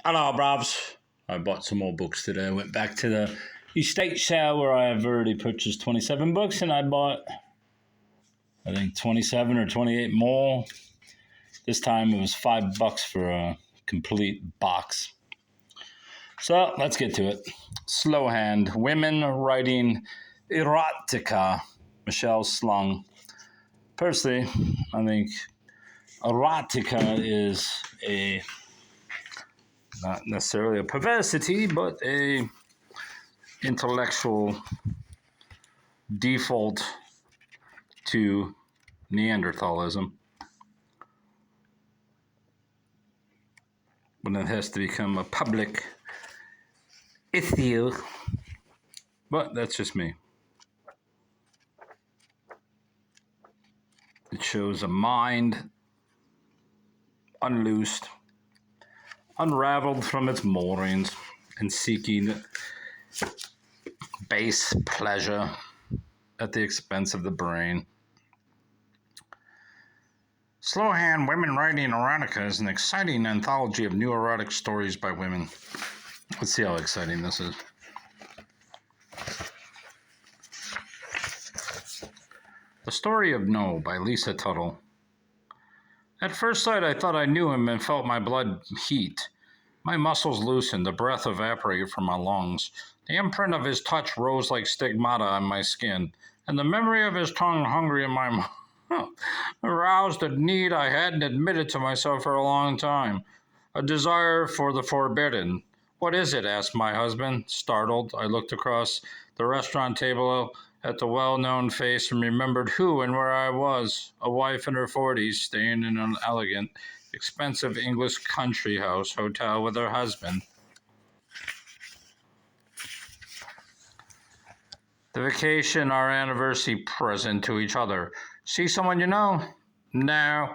Hello, bruvs. I bought some more books today. I went back to the estate sale where I have already purchased 27 books, and I bought, I think, 27 or 28 more. This time it was $5 for a complete box. So let's get to it. Slow Hand, Women Writing Erotica, Michelle Slung. Personally, I think erotica is not necessarily a perversity, but a intellectual default to Neanderthalism. When it has to become a public issue. But that's just me. It shows a mind unloosed, unraveled from its moorings, and seeking base pleasure at the expense of the brain. Slow Hand, Women Writing Erotica is an exciting anthology of new erotic stories by women. Let's see how exciting this is. The Story of No by Lisa Tuttle. At first sight, I thought I knew him and felt my blood heat. My muscles loosened, the breath evaporated from my lungs. The imprint of his touch rose like stigmata on my skin, and the memory of his tongue hungry in my mouth aroused a need I hadn't admitted to myself for a long time, a desire for the forbidden. What is it? Asked my husband. Startled, I looked across the restaurant table at the well-known face and remembered who and where I was, a wife in her 40s, staying in an elegant, expensive English country house hotel with her husband. The vacation, our anniversary present to each other. See someone you know? No,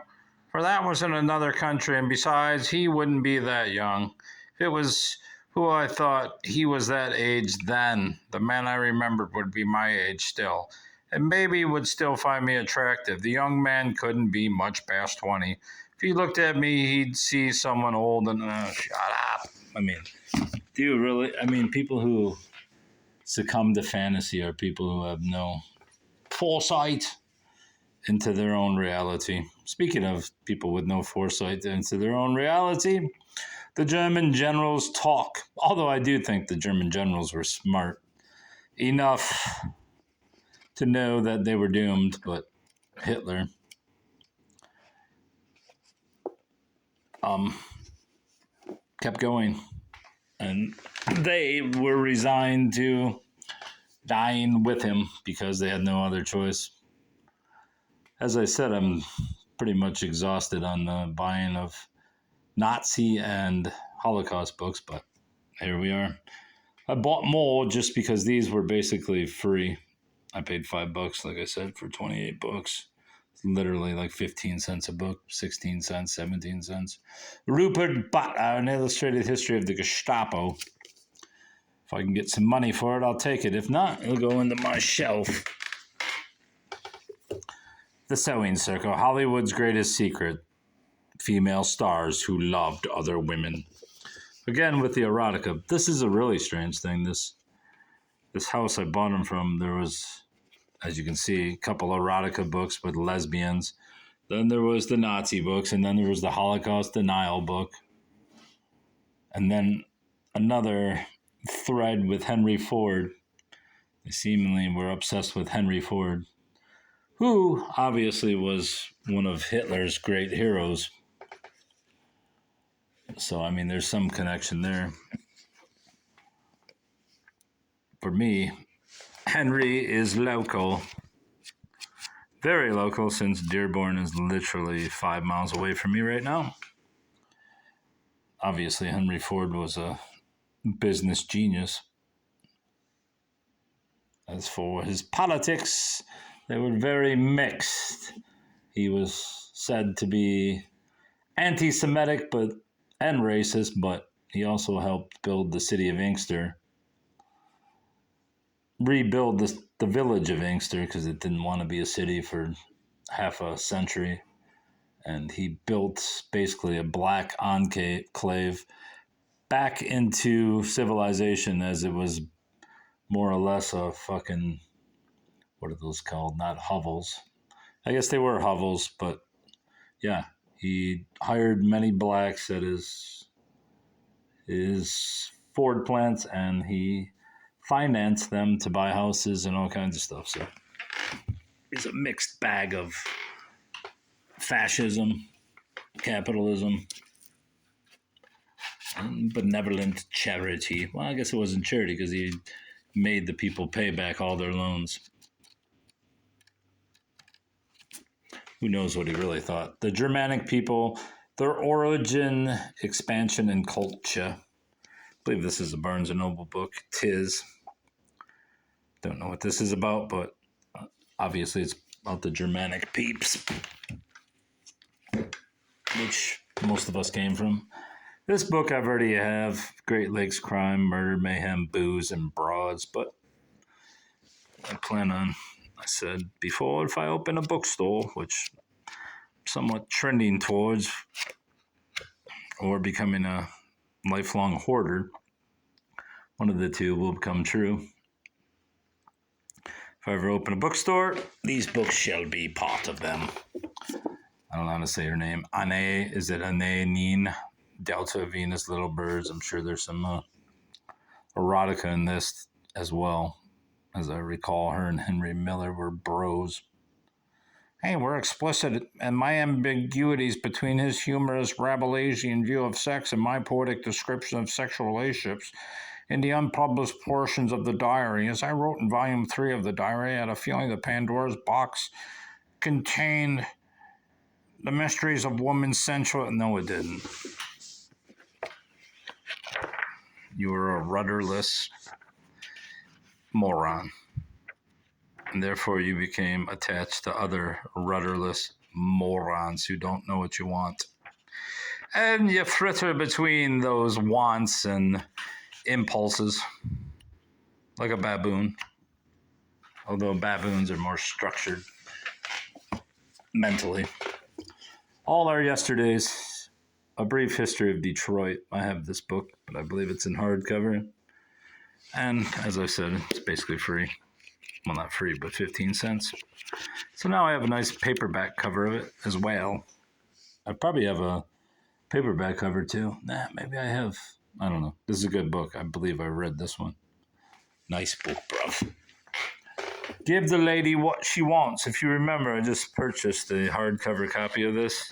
for that was in another country, and besides, he wouldn't be that young. If it was who I thought he was that age then, the man I remembered would be my age still, and maybe would still find me attractive. The young man couldn't be much past 20. If he looked at me, he'd see someone old and, shut up. I mean, do you really? I mean, people who succumb to fantasy are people who have no foresight into their own reality. Speaking of people with no foresight into their own reality, the German generals talk. Although I do think the German generals were smart enough to know that they were doomed, but Hitler kept going. And they were resigned to dying with him because they had no other choice. As I said, I'm pretty much exhausted on the buying of Nazi and Holocaust books, but here we are. I bought more just because these were basically free. I paid $5, like I said, for 28 books. It's literally like 15 cents a book, 16 cents, 17 cents. Rupert Butler, An Illustrated History of the Gestapo. If I can get some money for it, I'll take it. If not, it'll go into my shelf. The Sewing Circle, Hollywood's Greatest Secret. Female stars who loved other women. Again, with the erotica, this is a really strange thing. This house I bought them from, there was, as you can see, a couple erotica books with lesbians. Then there was the Nazi books, and then there was the Holocaust denial book. And then another thread with Henry Ford. They seemingly were obsessed with Henry Ford, who obviously was one of Hitler's great heroes. So, I mean, there's some connection there. For me, Henry is local. Very local, since Dearborn is literally 5 miles away from me right now. Obviously, Henry Ford was a business genius. As for his politics, they were very mixed. He was said to be anti-Semitic and racist, but he also helped build the city of Inkster. Rebuild the village of Inkster because it didn't want to be a city for half a century. And he built basically a black enclave back into civilization as it was more or less a fucking, what are those called? Not hovels. I guess they were hovels, but yeah, he hired many blacks at his Ford plants, and he financed them to buy houses and all kinds of stuff. So it's a mixed bag of fascism, capitalism, and benevolent charity. Well, I guess it wasn't charity because he made the people pay back all their loans. Who knows what he really thought? The Germanic people, their origin, expansion, and culture. I believe this is a Barnes & Noble book. Tis. Don't know what this is about, but obviously it's about the Germanic peeps, which most of us came from. This book I've already have. Great Lakes Crime, Murder, Mayhem, Booze, and Broads, but I plan on, I said before, if I open a bookstore, which I'm somewhat trending towards, or becoming a lifelong hoarder, one of the two will become true. If I ever open a bookstore, these books shall be part of them. I don't know how to say her name. Anne, is it Anne Neen? Delta Venus Little Birds. I'm sure there's some erotica in this as well. As I recall, her and Henry Miller were bros. Hey, we're explicit, and my ambiguities between his humorous Rabelaisian view of sex and my poetic description of sexual relationships in the unpublished portions of the diary. As I wrote in Volume 3 of the diary, I had a feeling that Pandora's box contained the mysteries of woman's sensual... No, it didn't. You were a rudderless moron. And therefore you became attached to other rudderless morons who don't know what you want. And you fritter between those wants and impulses like a baboon. Although baboons are more structured mentally. All Our Yesterdays, A Brief History of Detroit. I have this book, but I believe it's in hardcover. And as I said, it's basically free. Well, not free, but 15 cents. So now I have a nice paperback cover of it as well. I probably have a paperback cover too. Nah, maybe I have. I don't know. This is a good book. I believe I read this one. Nice book, bruv. Give the lady what she wants. If you remember, I just purchased a hardcover copy of this.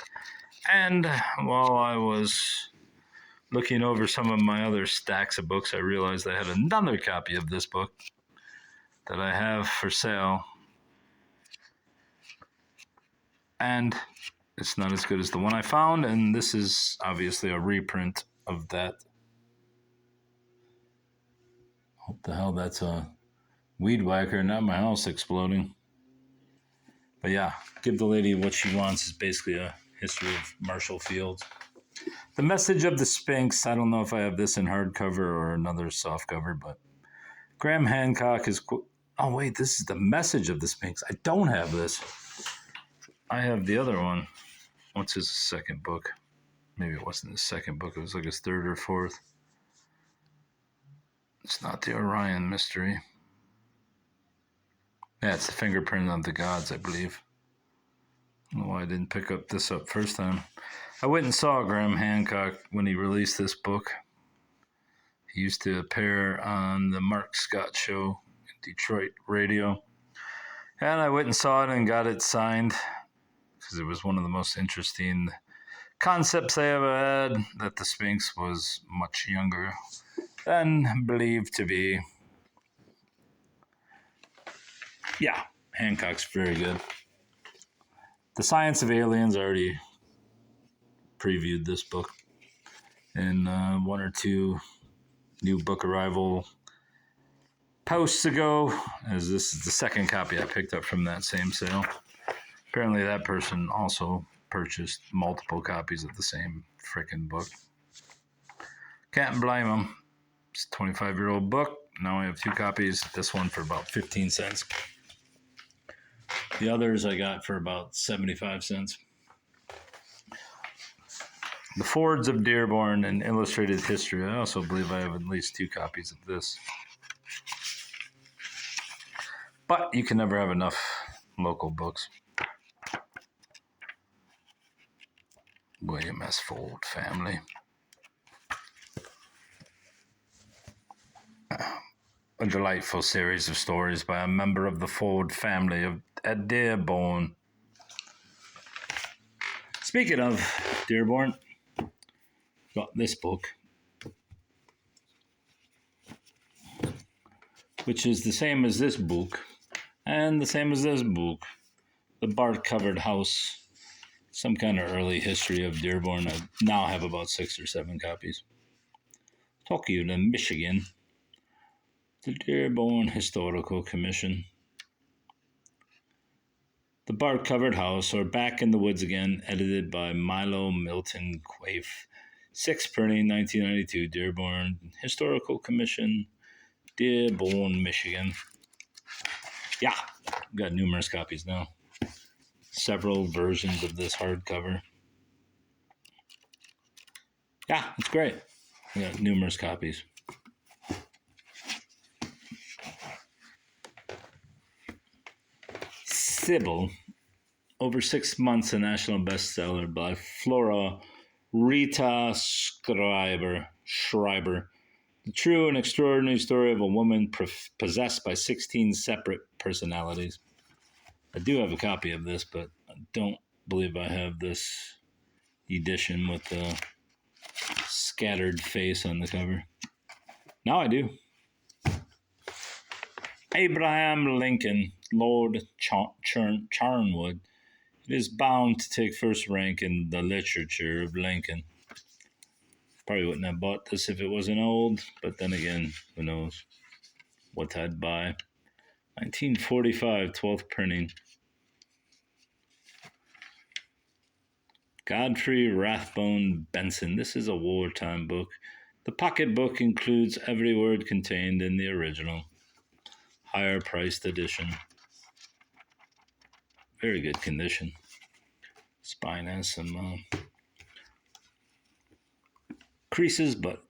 And while I was looking over some of my other stacks of books, I realized I had another copy of this book that I have for sale. And it's not as good as the one I found, and this is obviously a reprint of that. What the hell, that's a weed whacker, not my house exploding. But yeah, Give the Lady What She Wants is basically a history of Marshall Fields. The Message of the Sphinx, I don't know if I have this in hardcover or another softcover, but Graham Hancock is... Oh, wait, this is The Message of the Sphinx. I don't have this. I have the other one. What's his second book? Maybe it wasn't his second book. It was like his third or fourth. It's not the Orion Mystery. Yeah, it's The Fingerprint of the Gods, I believe. I don't know why I didn't pick this up first time. I went and saw Graham Hancock when he released this book. He used to appear on the Mark Scott Show in Detroit radio. And I went and saw it and got it signed because it was one of the most interesting concepts I ever had, that the Sphinx was much younger than believed to be. Yeah, Hancock's very good. The Science of Aliens, I already previewed this book in one or two new book arrival posts ago, as this is the second copy I picked up from that same sale. Apparently that person also purchased multiple copies of the same frickin' book. Can't blame him. It's a 25-year-old book. Now I have two copies. This one for about 15 cents. The others I got for about 75 cents. The Fords of Dearborn, an illustrated history. I also believe I have at least 2 copies of this. But you can never have enough local books. William S. Ford family. A delightful series of stories by a member of the Ford family at Dearborn. Speaking of Dearborn, got this book, which is the same as this book, and the same as this book. The bark-covered house, some kind of early history of Dearborn. I now have about 6 or 7 copies. Tokyo to Michigan. The Dearborn Historical Commission. The Bark-Covered House, or Back in the Woods Again, edited by Milo Milton Quaife. 6th printing, 1992, Dearborn Historical Commission, Dearborn, Michigan. Yeah, got numerous copies now. Several versions of this hardcover. Yeah, it's great. I got numerous copies. Sybil, over 6 months a national bestseller by Flora Rita Schreiber. The true and extraordinary story of a woman possessed by 16 separate personalities. I do have a copy of this, but I don't believe I have this edition with the scattered face on the cover. Now I do. Abraham Lincoln, Lord Charnwood, is bound to take first rank in the literature of Lincoln. Probably wouldn't have bought this if it wasn't old, but then again, who knows what I'd buy. 1945, 12th printing. Godfrey Rathbone Benson. This is a wartime book. The pocket book includes every word contained in the original. Higher priced edition. Very good condition. Spine has some creases, but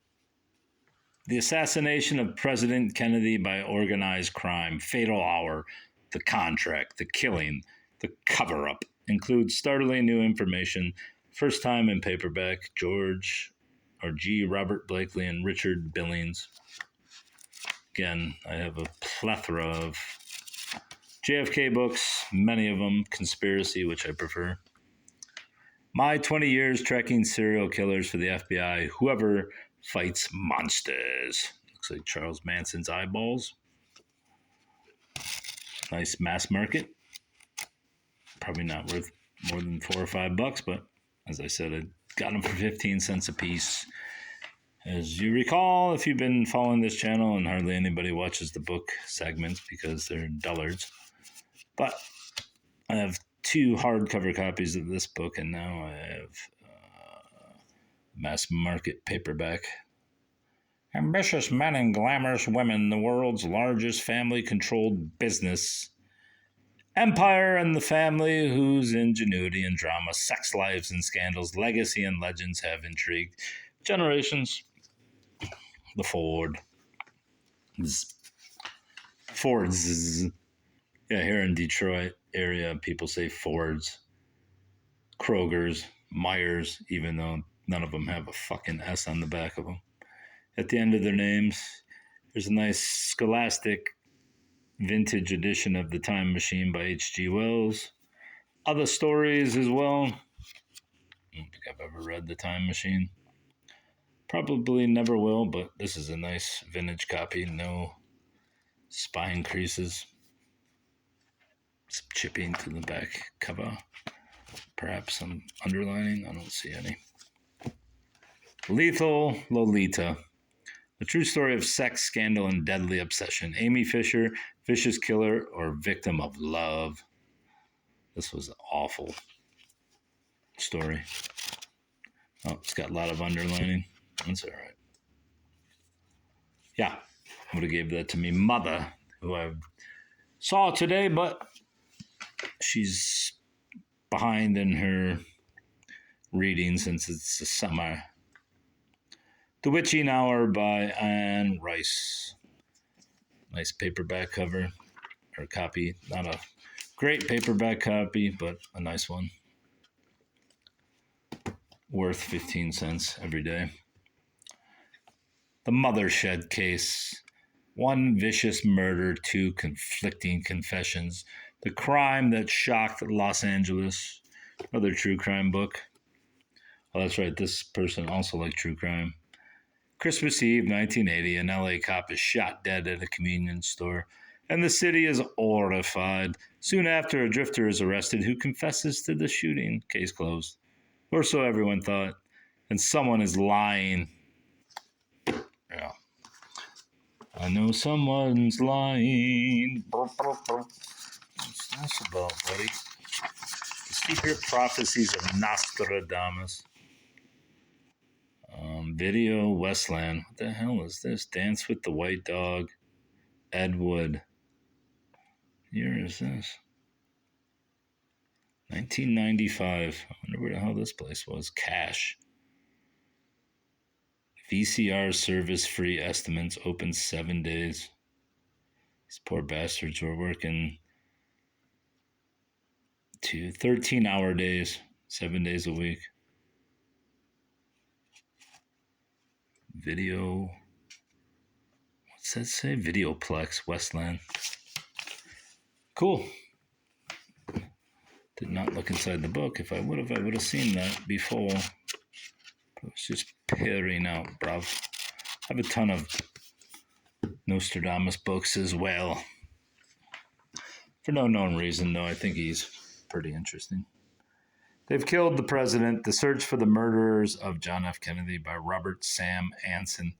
The Assassination of President Kennedy by Organized Crime, Fatal Hour, The Contract, The Killing, The Cover-Up includes startling new information. First time in paperback, G. Robert Blakely and Richard Billings. Again, I have a plethora of JFK books, many of them conspiracy, which I prefer. My 20 Years Tracking Serial Killers for the FBI, Whoever Fights Monsters. Looks like Charles Manson's eyeballs. Nice mass market. Probably not worth more than $4 or $5, but as I said, I got them for 15 cents a piece. As you recall, if you've been following this channel, and hardly anybody watches the book segments because they're dullards, but I have 2 hardcover copies of this book, and now I have mass market paperback. Ambitious men and glamorous women, the world's largest family-controlled business. Empire and the family whose ingenuity and drama, sex lives and scandals, legacy and legends have intrigued generations. The Fords. Yeah, here in Detroit area, people say Fords, Kroger's, Myers, even though none of them have a fucking S on the back of them. At the end of their names, there's a nice scholastic vintage edition of The Time Machine by H.G. Wells. Other stories as well. I don't think I've ever read The Time Machine. Probably never will, but this is a nice vintage copy. No spine creases. Some chipping to the back cover. Perhaps some underlining. I don't see any. Lethal Lolita. The true story of sex, scandal, and deadly obsession. Amy Fisher, vicious killer, or victim of love. This was an awful story. Oh, it's got a lot of underlining. That's all right. Yeah, I would have gave that to me mother, who I saw today, but she's behind in her reading since it's the summer. The Witching Hour by Anne Rice. Nice paperback cover or copy. Not a great paperback copy, but a nice one. Worth 15 cents every day. The Mothershed Case. One vicious murder, two conflicting confessions. The crime that shocked Los Angeles. Another true crime book. Oh, that's right. This person also liked true crime. Christmas Eve, 1980, an LA cop is shot dead at a convenience store, and the city is horrified. Soon after, a drifter is arrested who confesses to the shooting. Case closed. Or so everyone thought. And someone is lying. Yeah. I know someone's lying. What's this about, buddy? The Secret Prophecies of Nostradamus. Video Westland. What the hell is this? Dance with the White Dog. Ed Wood. Year is this? 1995. I wonder where the hell this place was. Cash. VCR service free estimates open 7 days. These poor bastards were working 13-hour days, 7 days a week. Video. What's that say? Videoplex, Westland. Cool. Did not look inside the book. If I would have seen that before. But it's just peering out, bruv. I have a ton of Nostradamus books as well. For no known reason, though. I think he's pretty interesting. They've Killed the President, The Search for the Murderers of John F. Kennedy by Robert Sam Anson.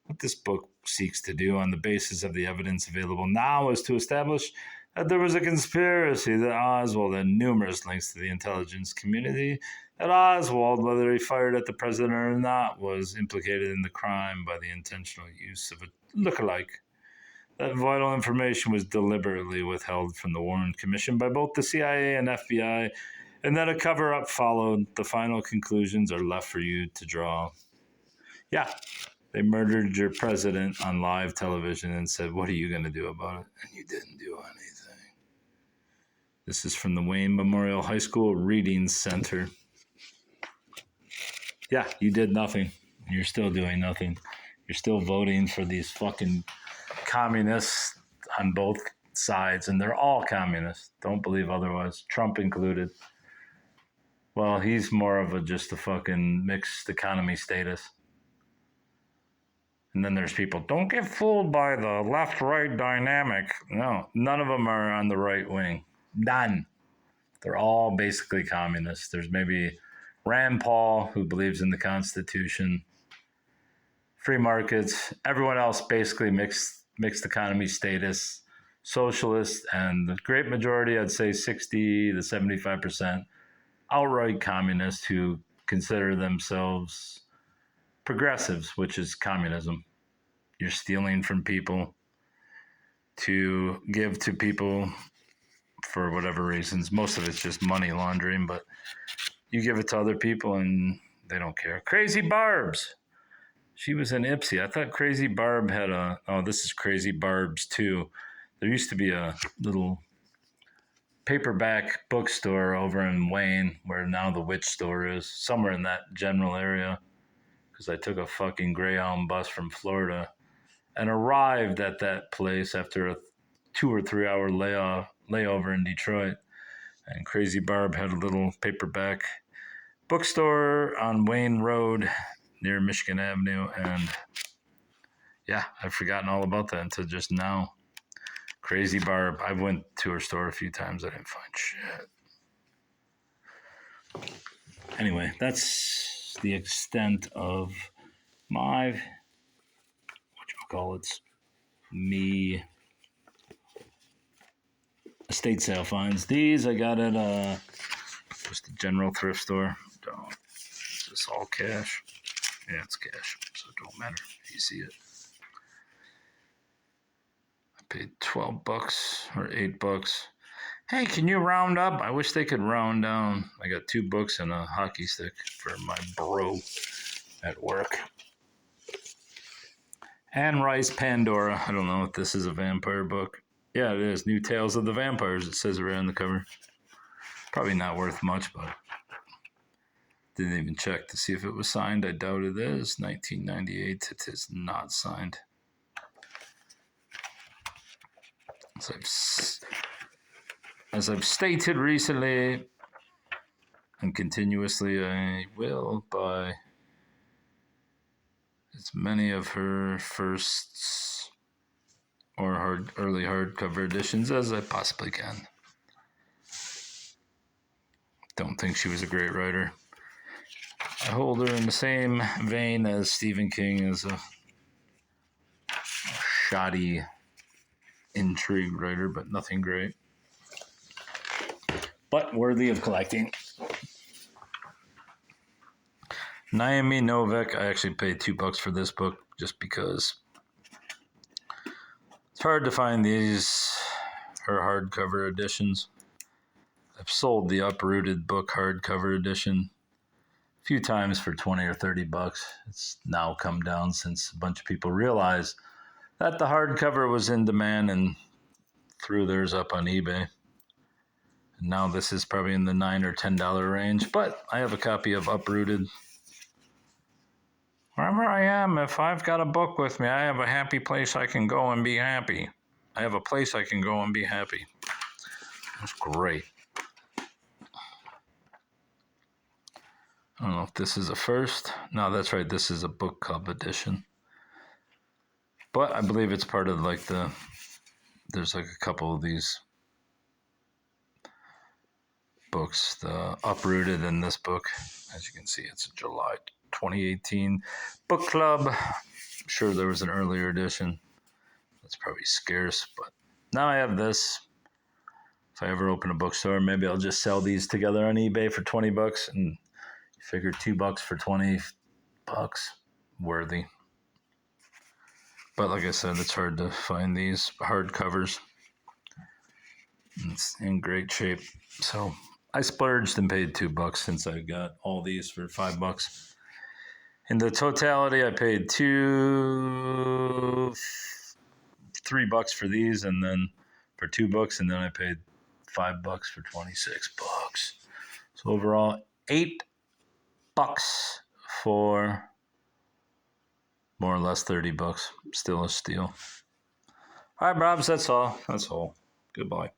What this book seeks to do on the basis of the evidence available now is to establish that there was a conspiracy, that Oswald had numerous links to the intelligence community, that Oswald, whether he fired at the president or not, was implicated in the crime by the intentional use of a lookalike. That vital information was deliberately withheld from the Warren Commission by both the CIA and FBI, and that a cover-up followed. The final conclusions are left for you to draw. Yeah, they murdered your president on live television and said, what are you going to do about it? And you didn't do anything. This is from the Wayne Memorial High School Reading Center. Yeah, you did nothing. You're still doing nothing. You're still voting for these fucking communists on both sides, and they're all communists. Don't believe otherwise. Trump included. Well, he's more of just a fucking mixed economy status. And then there's people, don't get fooled by the left-right dynamic. No, none of them are on the right wing. None. They're all basically communists. There's maybe Rand Paul, who believes in the Constitution, free markets. Everyone else basically mixed economy status, socialist, and the great majority, I'd say 60 to 75%, outright communists who consider themselves progressives, which is communism. You're stealing from people to give to people for whatever reasons. Most of it's just money laundering, but you give it to other people and they don't care. Crazy Barbs. She was in Ipsy. I thought Crazy Barb had this is Crazy Barbs too. There used to be a little paperback bookstore over in Wayne where now the Witch store is, somewhere in that general area, because I took a fucking Greyhound bus from Florida and arrived at that place after a 2 or 3 hour layover in Detroit. And Crazy Barb had a little paperback bookstore on Wayne Road near Michigan Avenue. And yeah, I've forgotten all about that until just now. Crazy Barb. I went to her store a few times. I didn't find shit. Anyway, that's the extent of my, me estate sale finds. These I got at just a general thrift store. Is this all cash? Yeah, it's cash, so it don't matter if you see it. I paid $12 or $8. Hey, can you round up? I wish they could round down. I got 2 books and a hockey stick for my bro at work. Anne Rice Pandora. I don't know if this is a vampire book. Yeah, it is. New Tales of the Vampires. It says right on the cover. Probably not worth much, but didn't even check to see if it was signed. I doubt it is. 1998. It is not signed. As I've stated recently and continuously, I will buy as many of her firsts or early hardcover editions as I possibly can. Don't think she was a great writer. I hold her in the same vein as Stephen King as a shoddy intrigue writer, but nothing great. But worthy of collecting. Naomi Novik. I actually paid $2 for this book just because it's hard to find her hardcover editions. I've sold the Uprooted book hardcover edition a few times for $20 or $30. It's now come down since a bunch of people realized that the hardcover was in demand and threw theirs up on eBay. And now this is probably in the $9 or $10 range, but I have a copy of Uprooted. Wherever I am, if I've got a book with me, I have a happy place I can go and be happy. I have a place I can go and be happy. That's great. I don't know if this is a first. No, that's right. This is a book club edition. But I believe it's part of there's like a couple of these books, the Uprooted and this book. As you can see, it's a July 2018 book club. I'm sure there was an earlier edition. That's probably scarce, but now I have this. If I ever open a bookstore, maybe I'll just sell these together on eBay for $20 and you figure $2 for $20, worthy. But like I said, it's hard to find these hardcovers. It's in great shape. So I splurged and paid $2 since I got all these for $5. In the totality, I paid $3 for these, and then for $2, and then I paid $5 for $26. So overall, $8 for more or less $30. Still a steal. All right, Brobs, that's all. Goodbye.